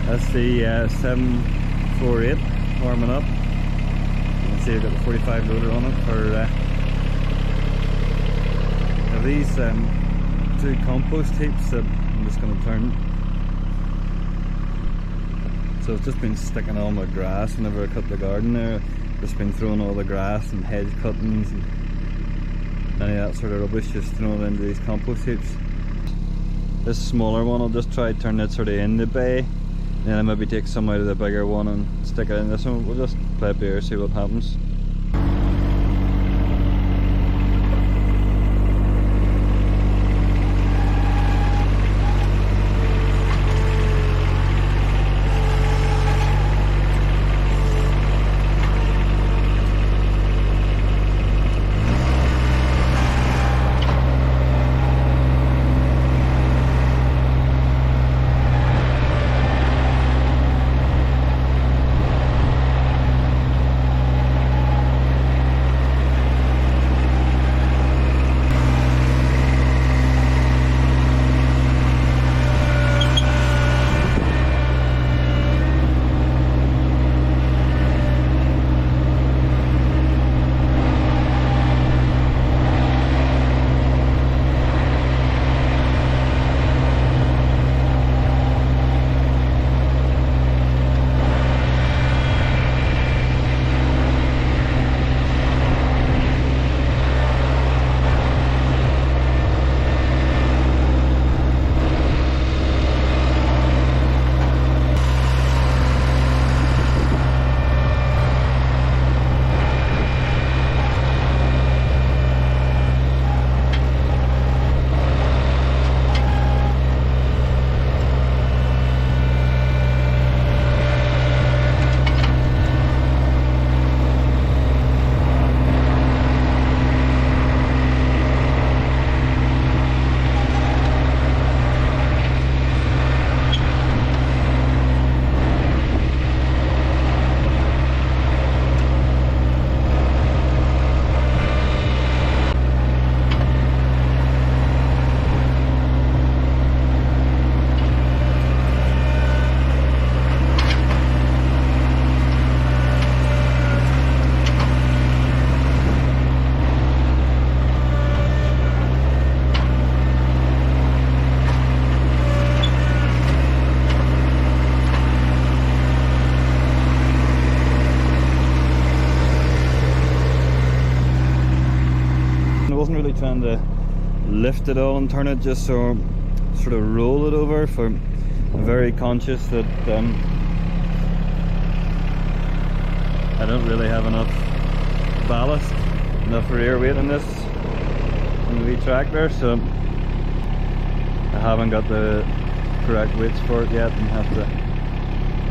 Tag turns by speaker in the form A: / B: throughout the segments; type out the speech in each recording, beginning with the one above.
A: That's the 748 warming up. You can see I've got the 45 loader on it for these two compost heaps that I'm just going to turn. So I've just been sticking all my grass whenever I cut the garden there. Just been throwing all the grass and hedge cuttings and any of that sort of rubbish, just throwing it into these compost heaps. This smaller one I'll just try to turn it sort of in the bay, and then I maybe take some out of the bigger one and stick it in this one. We'll just play it here, see what happens. Trying to lift it all and turn it, just so sort of roll it over. For I'm very conscious that I don't really have enough ballast, enough rear weight in this in the wee tractor, so I haven't got the correct weights for it yet and have to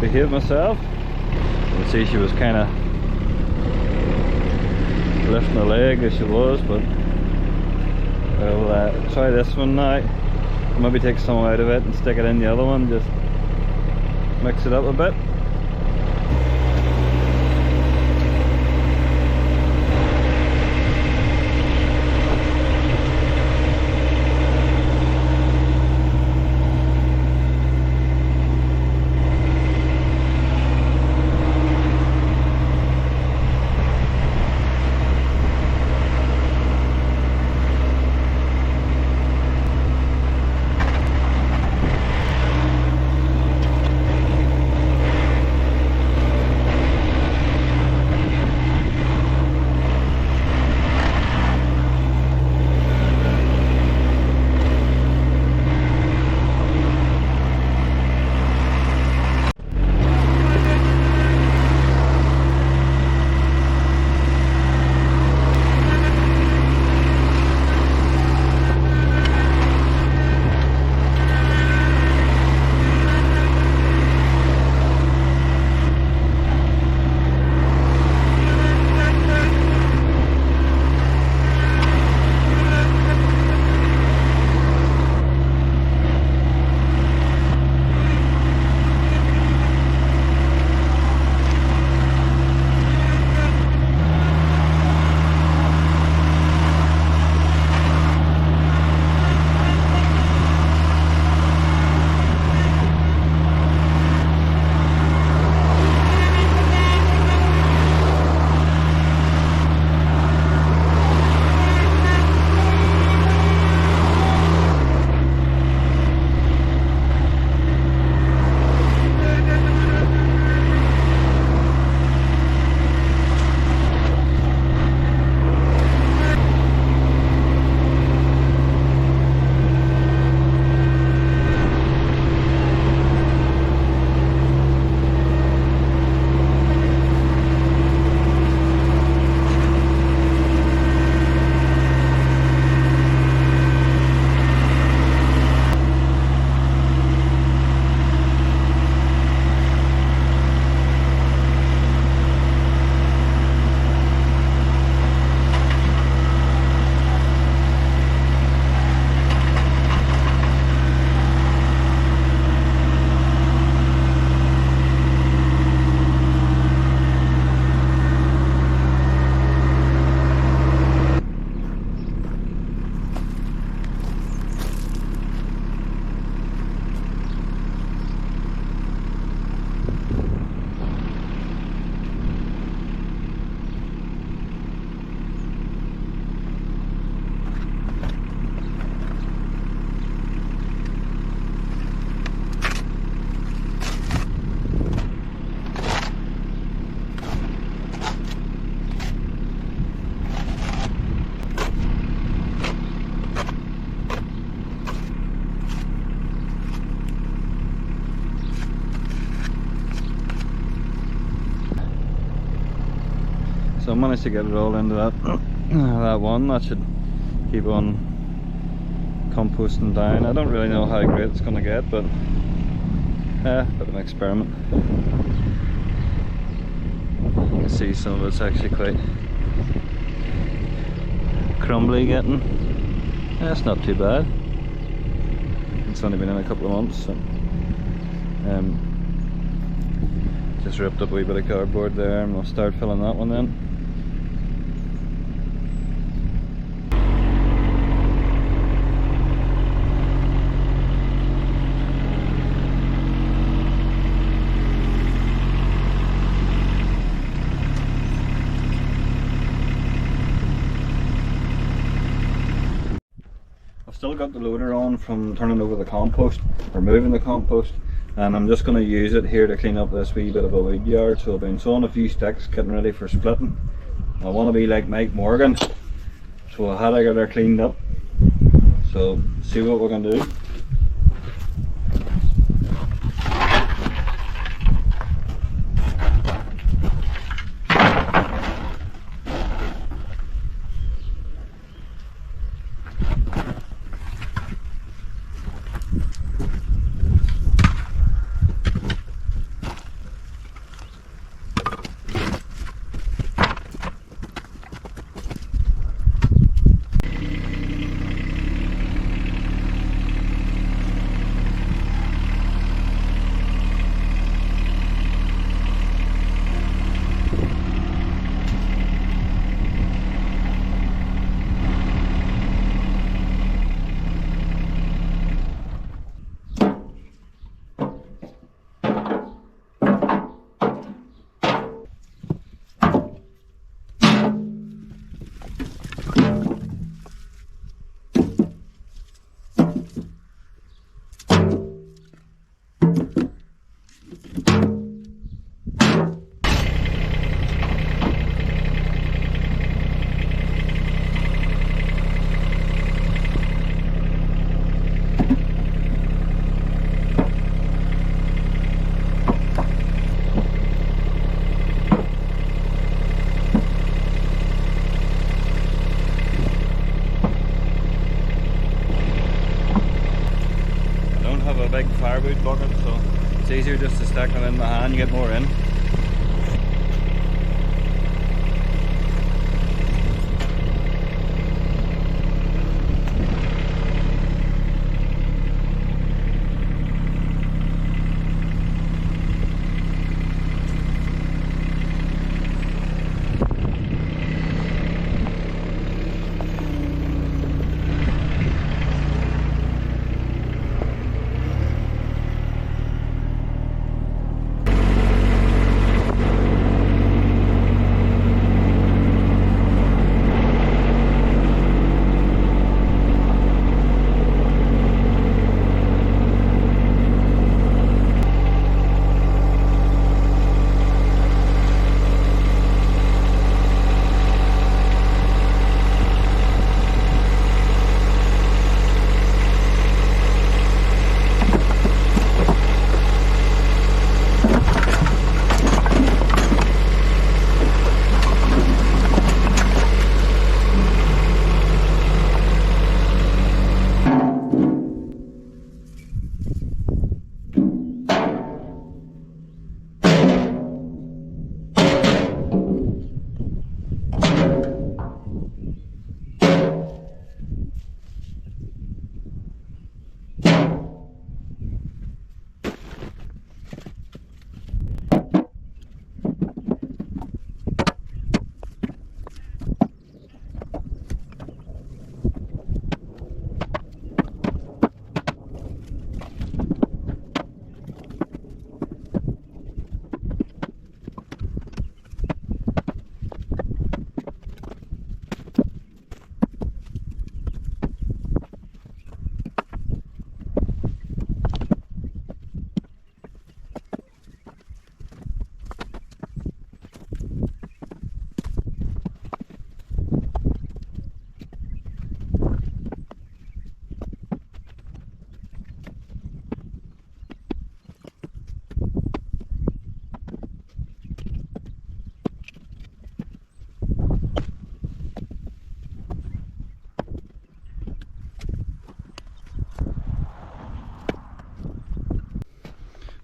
A: behave myself. You can see she was kind of lifting her leg as she was, but I'll try this one now. Maybe take some out of it and stick it in the other one, just mix it up a bit. So I managed to get it all into that that one. That should keep on composting down. I don't really know how great it's going to get, but bit of an experiment. You can see some of it's actually quite crumbly getting. That's not too bad. It's only been in a couple of months, so just ripped up a wee bit of cardboard there, and we'll start filling that one then. Still got the loader on from turning over the compost, or moving the compost, and I'm just going to use it here to clean up this wee bit of a wood yard. So I've been sawing a few sticks, getting ready for splitting. I want to be like Mike Morgan, so I had to get her cleaned up. So see what we're going to do. Big firewood bucket, so it's easier just to stick it in my hand, you get more in.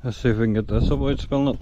A: Let's see if we can get this up without spilling it.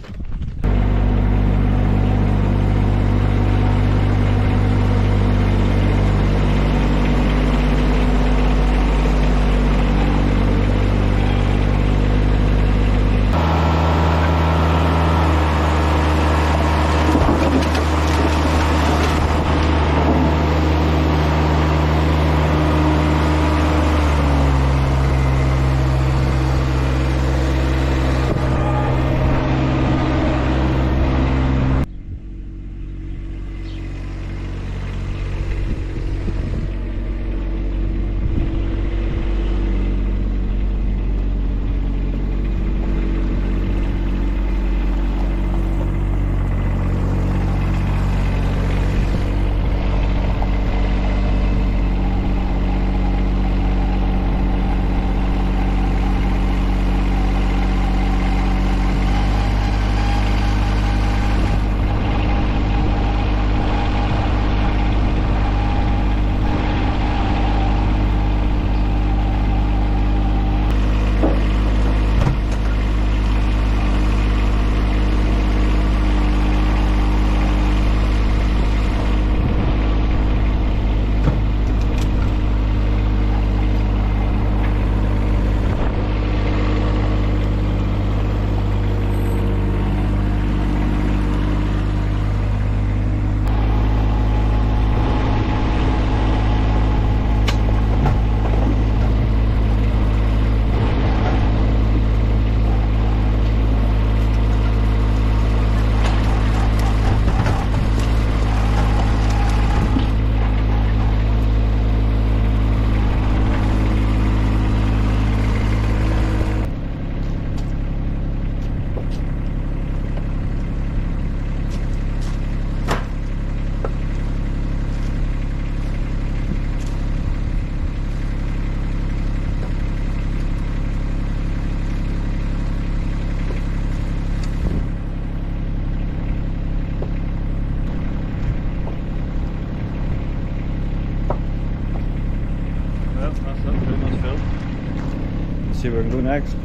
A: See what we can do next.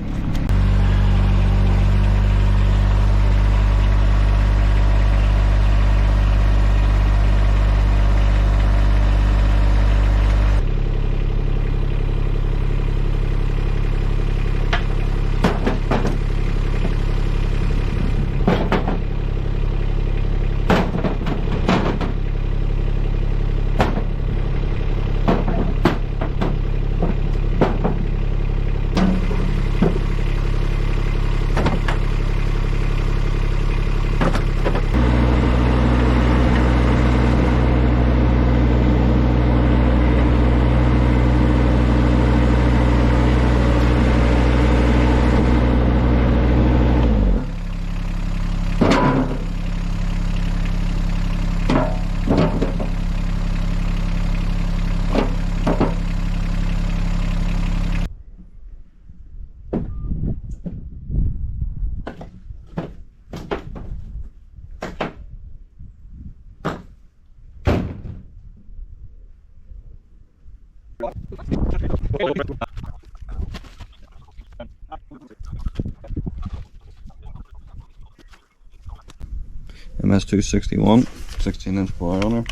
A: MS261, 16-inch bar on her.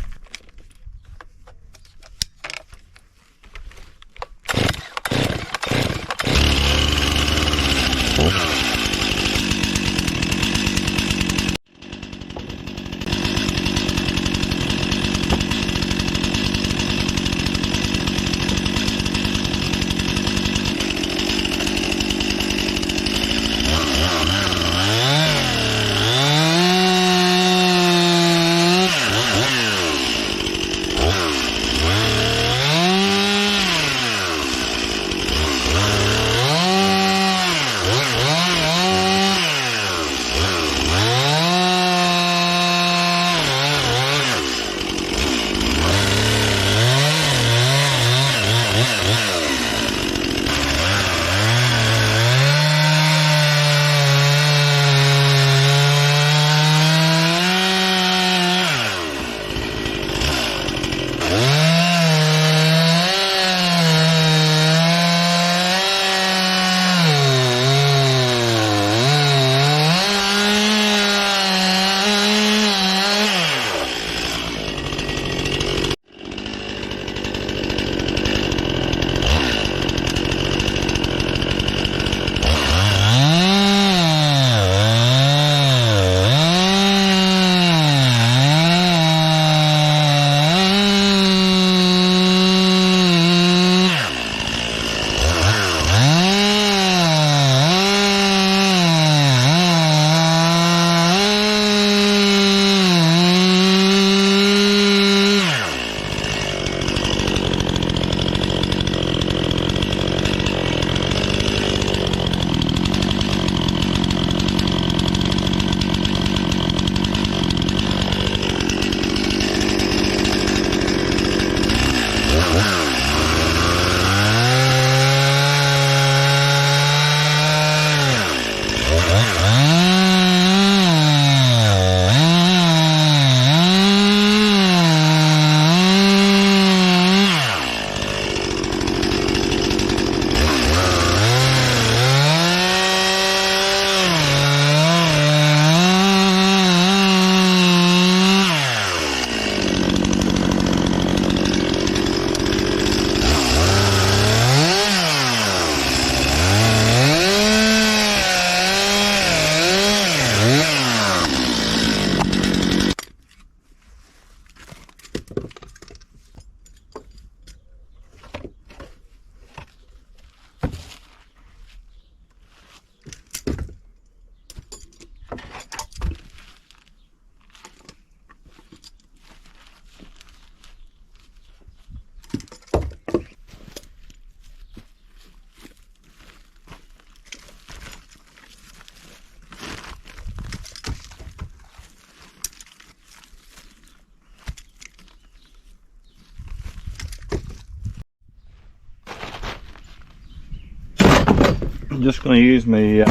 A: I'm just going to use my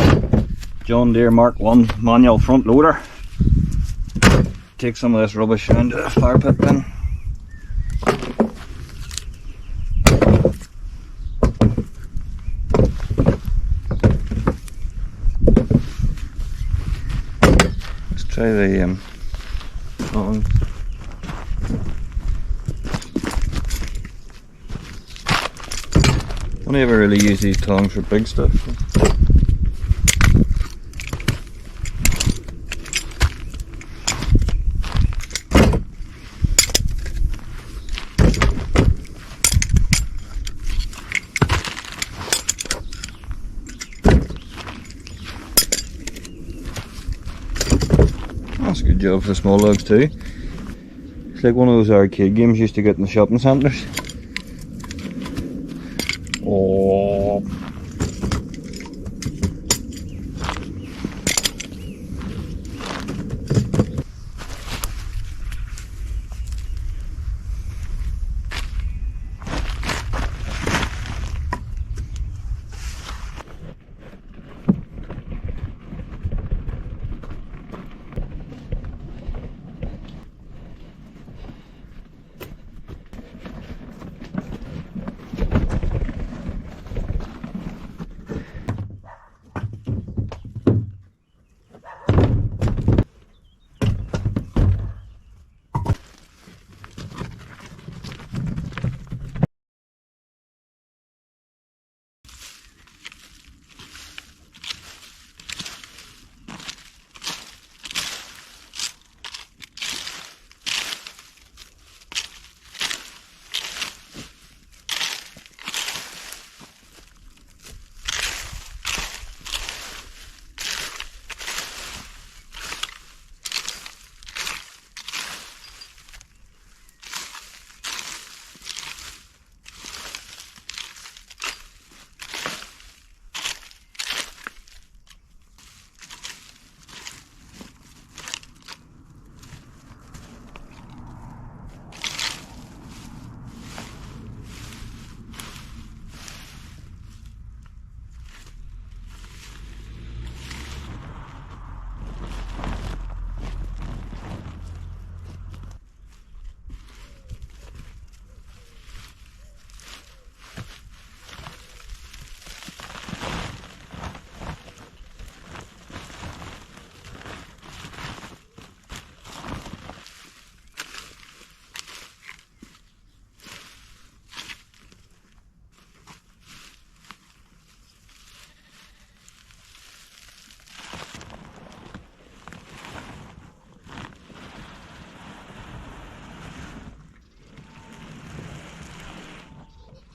A: John Deere Mark 1 manual front loader. Take some of this rubbish around the fire pit bin. Let's try the tongs. Only ever really use these tongs for big stuff. That's a good job for the small logs too. It's like one of those arcade games you used to get in the shopping centres. Oh.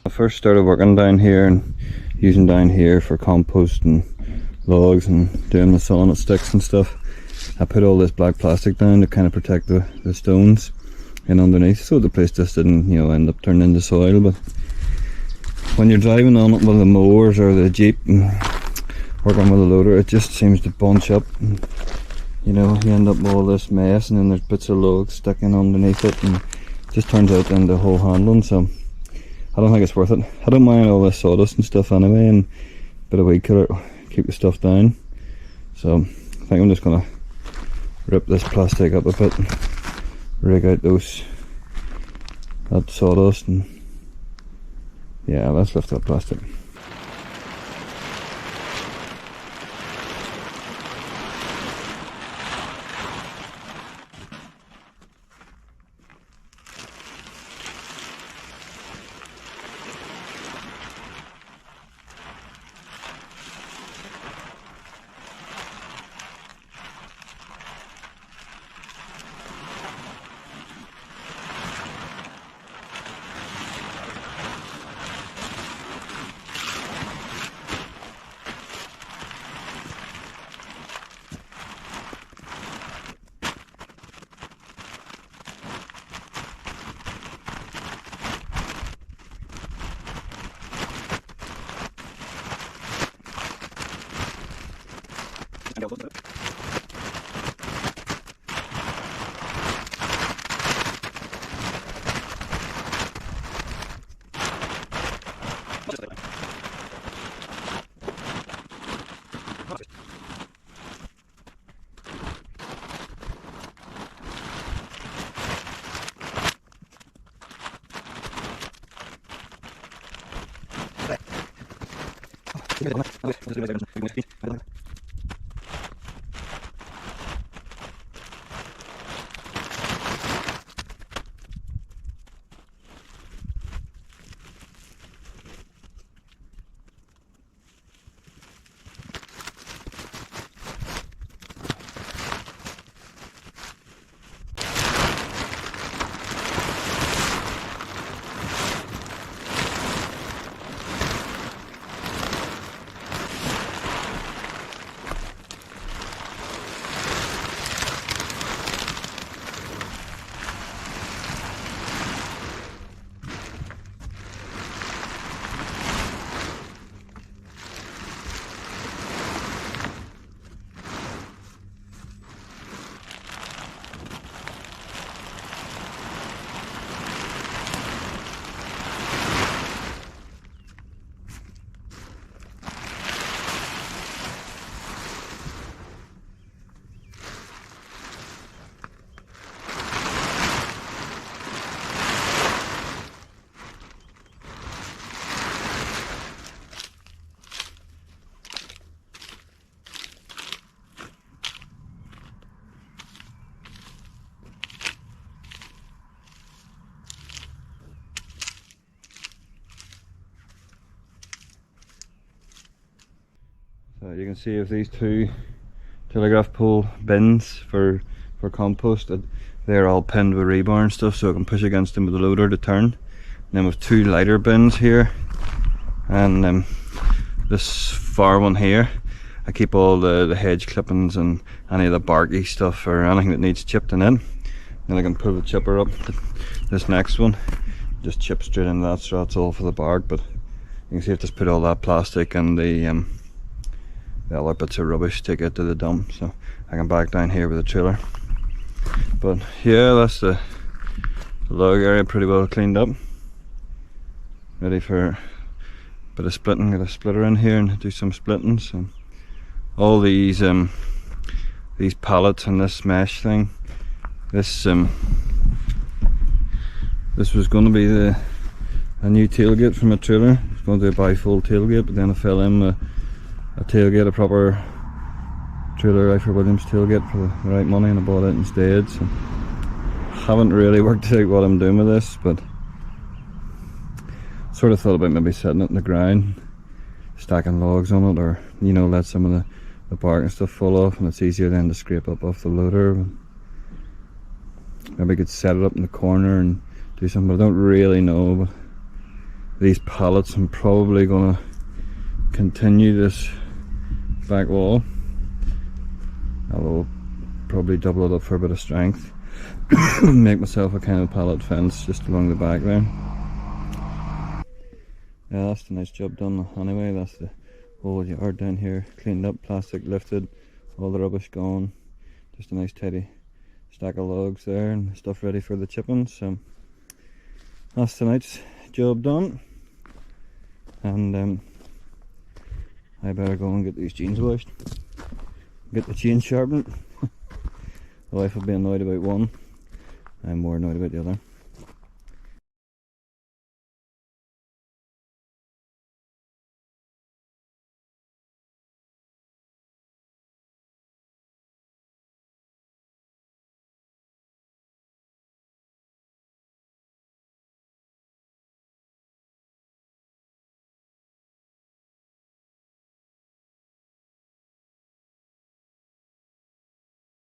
A: I first started working down here and using down here for compost and logs and doing the sauna sticks and stuff. I put all this black plastic down to kind of protect the stones and underneath, so the place just didn't, you know, end up turning into soil. But when you're driving on it with the mowers or the Jeep and working with a loader, it just seems to bunch up and, you know, you end up with all this mess, and then there's bits of logs sticking underneath it, and it just turns out into the whole handling. So I don't think it's worth it. I don't mind all this sawdust and stuff anyway, and a bit of weed killer, keep the stuff down. So I think I'm just gonna rip this plastic up a bit and rig out that sawdust, and yeah, let's lift that plastic. So you can see if these two telegraph pole bins for compost, they're all pinned with rebar and stuff, so I can push against them with the loader to turn. And then with two lighter bins here, and this far one here, I keep all the hedge clippings and any of the barky stuff or anything that needs chipped in it. Then I can pull the chipper up. This next one just chips straight into that, so that's all for the bark. But you can see I've just put all that plastic and the other bits of rubbish, take it to the dump, so I can back down here with the trailer. But yeah, that's the log area pretty well cleaned up, ready for a bit of splitting. Get a splitter in here and do some splitting. So all these pallets and this mesh thing, this was going to be a new tailgate from a trailer. It's going to do a bifold tailgate, but then I fell in a tailgate, a proper trailer Rifle Williams tailgate for the right money, and I bought it instead. So haven't really worked out what I'm doing with this, but sort of thought about maybe setting it in the ground, stacking logs on it, or you know, let some of the bark and stuff fall off, and it's easier then to scrape up off the loader. Maybe I could set it up in the corner and do something, but I don't really know. But these pallets, I'm probably gonna continue this back wall. I'll probably double it up for a bit of strength. Make myself a kind of pallet fence just along the back there. Yeah, that's the nice job done anyway. That's the whole yard down here cleaned up, plastic lifted, all the rubbish gone. Just a nice tidy stack of logs there and stuff ready for the chipping. So that's tonight's job done, and I better go and get these jeans washed, get the chain sharpened. The wife will be annoyed about one, I'm more annoyed about the other.